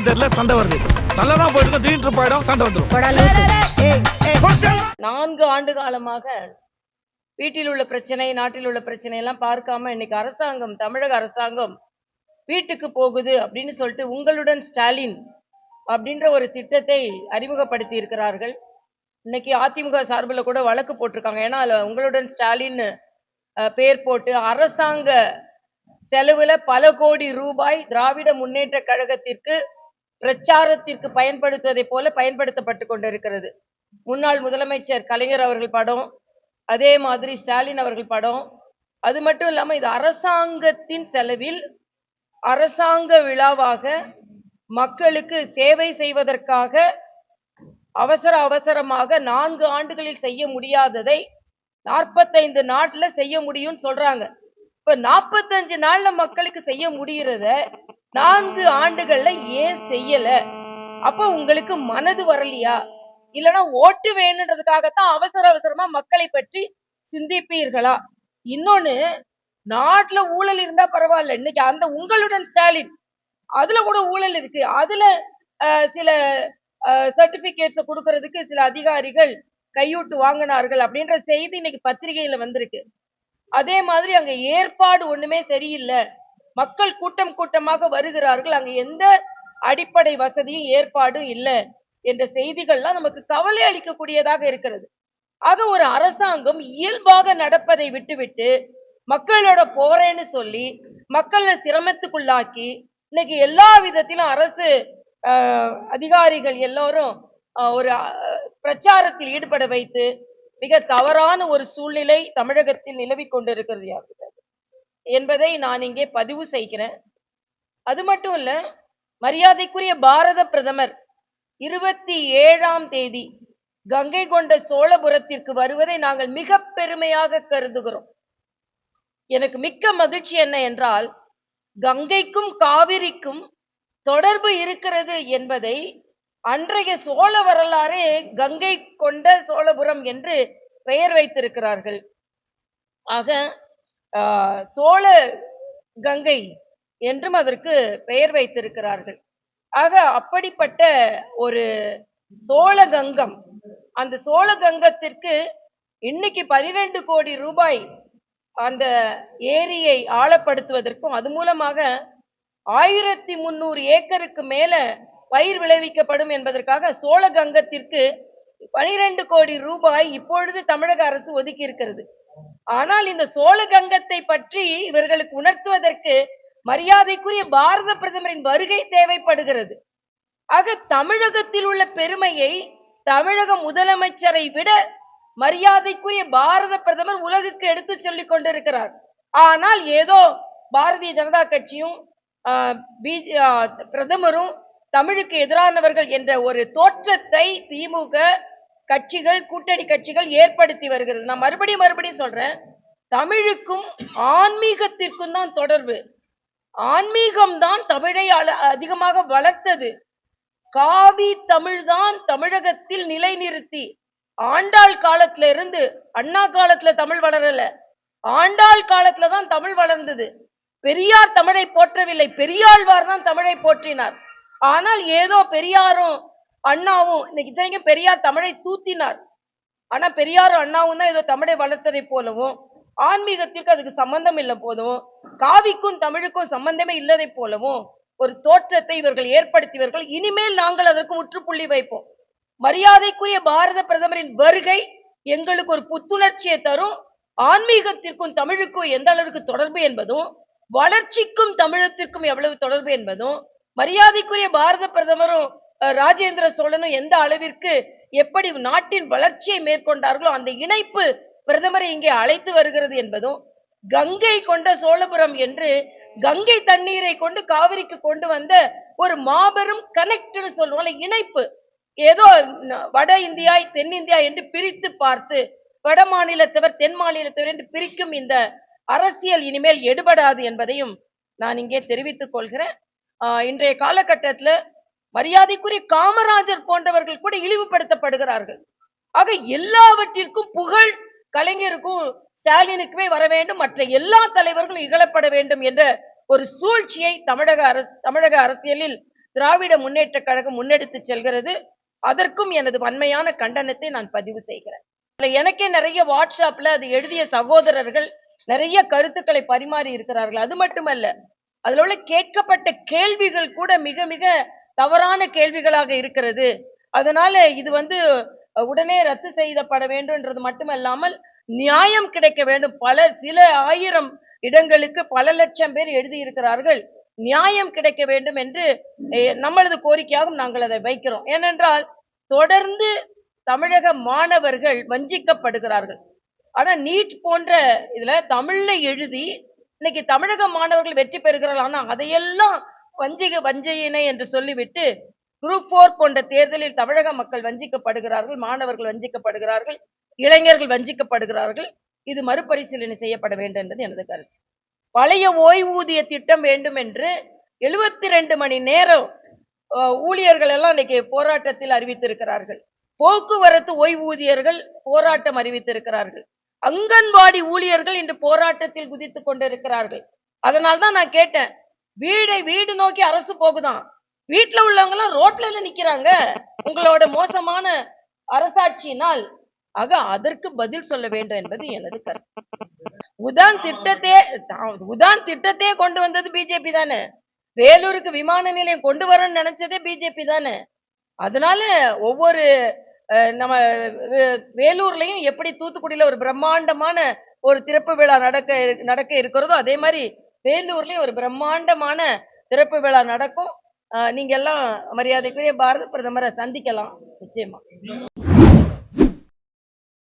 என்னன்னு தெரியல, சண்டை வருது. நல்லா போயிட்டு திடீர்னு போயிடும், சண்டை வந்துடும். 4 ஆண்டு காலமாக வீட்டில் உள்ள பிரச்சனை, நாட்டில் உள்ள பிரச்சனை எல்லாம் பார்க்காம இன்னைக்கு அரசாங்கம், தமிழக அரசாங்கம் வீட்டுக்கு போகுது அப்படின்னு சொல்லிட்டு உங்களுடன் ஸ்டாலின் அப்படின்ற ஒரு திட்டத்தை அறிமுகப்படுத்தி இருக்கிறார்கள். இன்னைக்கு அதிமுக சார்பில் கூட வழக்கு போட்டிருக்காங்க. ஏன்னா உங்களுடன் ஸ்டாலின் பேர் போட்டு அரசாங்க செலவுல பல கோடி ரூபாய் திராவிட முன்னேற்ற கழகத்திற்கு பிரச்சாரத்திற்கு பயன்படுத்துவதை போல பயன்படுத்தப்பட்டு கொண்டிருக்கிறது. முன்னாள் முதலமைச்சர் கலைஞர் அவர்கள் படம், அதே மாதிரி ஸ்டாலின் அவர்கள் படம். அது மட்டும் இல்லாம இது அரசாங்கத்தின் செலவில் அரசாங்க விழாவாக மக்களுக்கு சேவை செய்வதற்காக அவசரமாக 4 ஆண்டுகளில் செய்ய முடியாததை 45 நாட்ல செய்ய முடியும்னு சொல்றாங்க. இப்ப 45 நாள்ல மக்களுக்கு செய்ய முடியறத 4 ஆண்டுகள்ல ஏன் செய்யல? அப்ப உங்களுக்கு மனது வரலையா? இல்லனா ஓட்டு வேணுன்றதுக்காகத்தான் அவசரமா மக்களை பற்றி சிந்திப்பீர்களா? இன்னொன்னு, நாட்டுல ஊழல் இருந்தா பரவாயில்ல, இன்னைக்கு அந்த உங்களுடன் ஸ்டாலின் அதுல கூட ஊழல் இருக்கு. அதுல சில சர்டிபிகேட்ஸ் கொடுக்கறதுக்கு சில அதிகாரிகள் கையூட்டு வாங்கினார்கள் அப்படின்ற செய்தி இன்னைக்கு பத்திரிகையில வந்திருக்கு. அதே மாதிரி அங்க ஏற்பாடு ஒண்ணுமே சரியில்லை, மக்கள் கூட்டமாக வருகிறார்கள், அங்க எந்த அடிப்படை வசதியும் ஏற்பாடும் இல்லை என்ற செய்திகள்லாம் நமக்கு கவலை அளிக்கக்கூடியதாக இருக்கிறது. ஆக ஒரு அரசாங்கம் இயல்பாக நடப்பதை விட்டுவிட்டு மக்களோட போறேன்னு சொல்லி மக்களை சிரமத்துக்குள்ளாக்கி இன்னைக்கு எல்லா விதத்திலும் அரசு அதிகாரிகள் எல்லாரும் ஒரு பிரச்சாரத்தில் ஈடுபட வைத்து மிக தவறான ஒரு சூழ்நிலை தமிழகத்தில் நிலவி கொண்டிருக்கிறது என்பதை நான் இங்கே பதிவு செய்கிறேன். அது மட்டும் இல்ல, மரியாதைக்குரிய பாரத பிரதமர் 27ஆம் தேதி கங்கை கொண்ட சோழபுரத்திற்கு வருவதை நாங்கள் மிக பெருமையாக கருதுகிறோம். எனக்கு மிக்க மகிழ்ச்சி என்ன என்றால், கங்கைக்கும் காவிரிக்கும் தொடர்பு இருக்கிறது என்பதை அன்றைய சோழ வரலாறே கங்கை கொண்ட சோழபுரம் என்று பெயர் வைத்திருக்கிறார்கள். ஆக சோழ கங்கை என்றும் அதற்கு பெயர் வைத்திருக்கிறார்கள். ஆக அப்படிப்பட்ட ஒரு சோழகங்கம், அந்த சோழகங்கத்திற்கு இன்னைக்கு 12 கோடி ரூபாய் அந்த ஏரியை ஆழப்படுத்துவதற்கும் அது மூலமாக 1300 ஏக்கருக்கு மேல பயிர் விளைவிக்கப்படும் என்பதற்காக சோழகங்கத்திற்கு 12 கோடி ரூபாய் இப்பொழுது தமிழக அரசு ஒதுக்கி இருக்கிறது. ஆனால் இந்த சோழகங்கத்தை பற்றி இவர்களுக்கு உணர்த்துவதற்கு மரியாதைக்குரிய பாரத பிரதமரின் வருகை தேவைப்படுகிறது. ஆக தமிழகத்தில் உள்ள பெருமையை தமிழக முதலமைச்சரை விட மரியாதைக்குரிய பாரத பிரதமர் உலகுக்கு எடுத்து சொல்லிக் கொண்டிருக்கிறார். ஆனால் ஏதோ பாரதிய ஜனதா கட்சியும் பிரதமரும் தமிழுக்கு எதிரானவர்கள் என்ற ஒரு தோற்றத்தை திமுக கட்சிகள், கூட்டணி கட்சிகள் ஏற்படுத்தி வருகிறது. நான் மறுபடியும் சொல்றேன், தமிழுக்கும் ஆன்மீகத்திற்கும் தான் தொடர்பு. ஆன்மீகம் தான் தமிழை அதிகமாக வளர்த்தது. காவி தமிழ் தான் தமிழகத்தில் நிலைநிறுத்தி, ஆண்டாள் காலத்துல இருந்து, அண்ணா காலத்துல தமிழ் வளரல, ஆண்டாள் காலத்துல தான் தமிழ் வளர்ந்தது. பெரியார் தமிழை போற்றவில்லை, பெரியாழ்வார் தான் தமிழை போற்றினார். ஆனால் ஏதோ பெரியாரும் அண்ணாவும், இன்னைக்கு இத்தனைக்கும் பெரியார் தமிழை தூத்தினார், ஆனா பெரியாரும் அண்ணாவும் தான் ஏதோ தமிழை வளர்த்ததை போலவும், ஆன்மீகத்திற்கு அதுக்கு சம்பந்தம் இல்லை போலவும், காவிக்கும் தமிழுக்கும் சம்பந்தமே இல்லதை போலவும் ஒரு தோற்றத்தை இவர்கள் ஏற்படுத்தியவர்கள். இனிமேல் நாங்கள் அதற்கு முற்றுப்புள்ளி வைப்போம். மரியாதைக்குரிய பாரத பிரதமரின் வருகை எங்களுக்கு ஒரு புத்துணர்ச்சியை தரும். ஆன்மீகத்திற்கும் தமிழுக்கும் எந்த அளவுக்கு தொடர்பு என்பதும், வளர்ச்சிக்கும் தமிழத்திற்கும் எவ்வளவு தொடர்பு என்பதும், மரியாதைக்குரிய பாரத பிரதமரும் ராஜேந்திர சோழனும் எந்த அளவிற்கு எப்படி நாட்டின் வளர்ச்சியை மேற்கொண்டார்களோ அந்த இணைப்பு பிரதமரை இங்கே அழைத்து வருகிறது என்பதும், கங்கை கொண்ட சோழபுரம் என்று கங்கை தண்ணீரை கொண்டு காவிரிக்கு கொண்டு வந்த ஒரு மாபெரும் கனெக்ட்னு சொல்லுவாங்க, இணைப்பு. ஏதோ வட இந்தியா தென்னிந்தியா என்று பிரித்து பார்த்து வட மாநிலத்தவர் தென் மாநிலத்தவர் என்று பிரிக்கும் இந்த அரசியல் இனிமேல் எடுபடாது என்பதையும் நான் இங்கே தெரிவித்துக் கொள்கிறேன். இன்றைய காலகட்டத்தில் மரியாதைக்குரிய காமராஜர் போன்றவர்கள் கூட இழிவுபடுத்தப்படுகிறார்கள். ஆக எல்லாவற்றிற்கும் புகழ் கலைஞருக்கும் ஸ்டாலினுக்குமே வர வேண்டும், மற்ற எல்லா தலைவர்களும் இகழப்பட வேண்டும் என்ற ஒரு சூழ்ச்சியை தமிழக அரசியலில் திராவிட முன்னேற்ற கழகம் முன்னெடுத்து செல்கிறது. அதற்கும் எனது வன்மையான கண்டனத்தை நான் பதிவு செய்கிறேன். எனக்கே நிறைய வாட்ஸ்அப்ல அது எழுதிய சகோதரர்கள் நிறைய கருத்துக்களை பரிமாறி இருக்கிறார்கள். அது மட்டுமல்ல, அதுல உள்ள கேட்கப்பட்ட கேள்விகள் கூட மிக மிக தவறான கேள்விகளாக இருக்கிறது. அதனால இது உடனே ரத்து செய்யப்பட வேண்டும்ன்றது மட்டுமல்லாமல் நியாயம் கிடைக்க வேண்டும். சில ஆயிரம் இடங்களுக்கு பல லட்சம் பேர் எழுதியிருக்கிறார்கள். நியாயம் கிடைக்க வேண்டும் என்று நம்மளது கோரிக்கையாகவும் நாங்கள் அதை வைக்கிறோம். ஏனென்றால் தொடர்ந்து தமிழக மாணவர்கள் வஞ்சிக்கப்படுகிறார்கள். ஆனா நீட் போன்ற இதுல தமிழ்ல எழுதி இன்னைக்கு தமிழக மாணவர்கள் வெற்றி பெறுகிறார்கள். ஆனா அதையெல்லாம் வஞ்சையினை என்று சொல்லிவிட்டு குரூப் 4 போன்ற தேர்தலில் தமிழக மக்கள் வஞ்சிக்கப்படுகிறார்கள், மாணவர்கள் வஞ்சிக்கப்படுகிறார்கள், இளைஞர்கள் வஞ்சிக்கப்படுகிறார்கள். இது மறுபரிசீலனை செய்யப்பட வேண்டும் என்பது எனது கருத்து. பழைய ஓய்வூதிய திட்டம் வேண்டும் என்று 72 மணி நேரம் ஊழியர்கள் எல்லாம் இன்னைக்கு போராட்டத்தில் அறிவித்திருக்கிறார்கள். போக்குவரத்து ஓய்வூதியர்கள் போராட்டம் அறிவித்திருக்கிறார்கள். அங்கன்வாடி ஊழியர்கள் இன்று போராட்டத்தில் குதித்துக் கொண்டிருக்கிறார்கள். அதனால்தான் நான் கேட்டேன், வீடு நோக்கி அரசு போகுதான், வீட்டுல உள்ளவங்க எல்லாம் ரோட்ல நிக்கிறாங்க உங்களோட மோசமான அரசாட்சியினால். ஆக அதற்கு பதில் சொல்ல வேண்டும் என்பது எனது கருத்து. உதான் திட்டத்தையே கொண்டு வந்தது பிஜேபி தானே. வேலூருக்கு விமான நிலையம் கொண்டு வரணும்னு நினைச்சதே பிஜேபி தானே. அதனால ஒவ்வொரு நம்ம வேலூர்லயும் எப்படி தூத்துக்குடியில ஒரு பிரம்மாண்டமான ஒரு திறப்பு விழா நடக்க இருக்கிறதோ அதே மாதிரி வேலூர்லயும் ஒரு பிரம்மாண்டமான திறப்பு விழா நடக்கும். நீங்க எல்லாம் மரியாதைக்குரிய பாரத பிரதமரை சந்திக்கலாம் நிச்சயமா.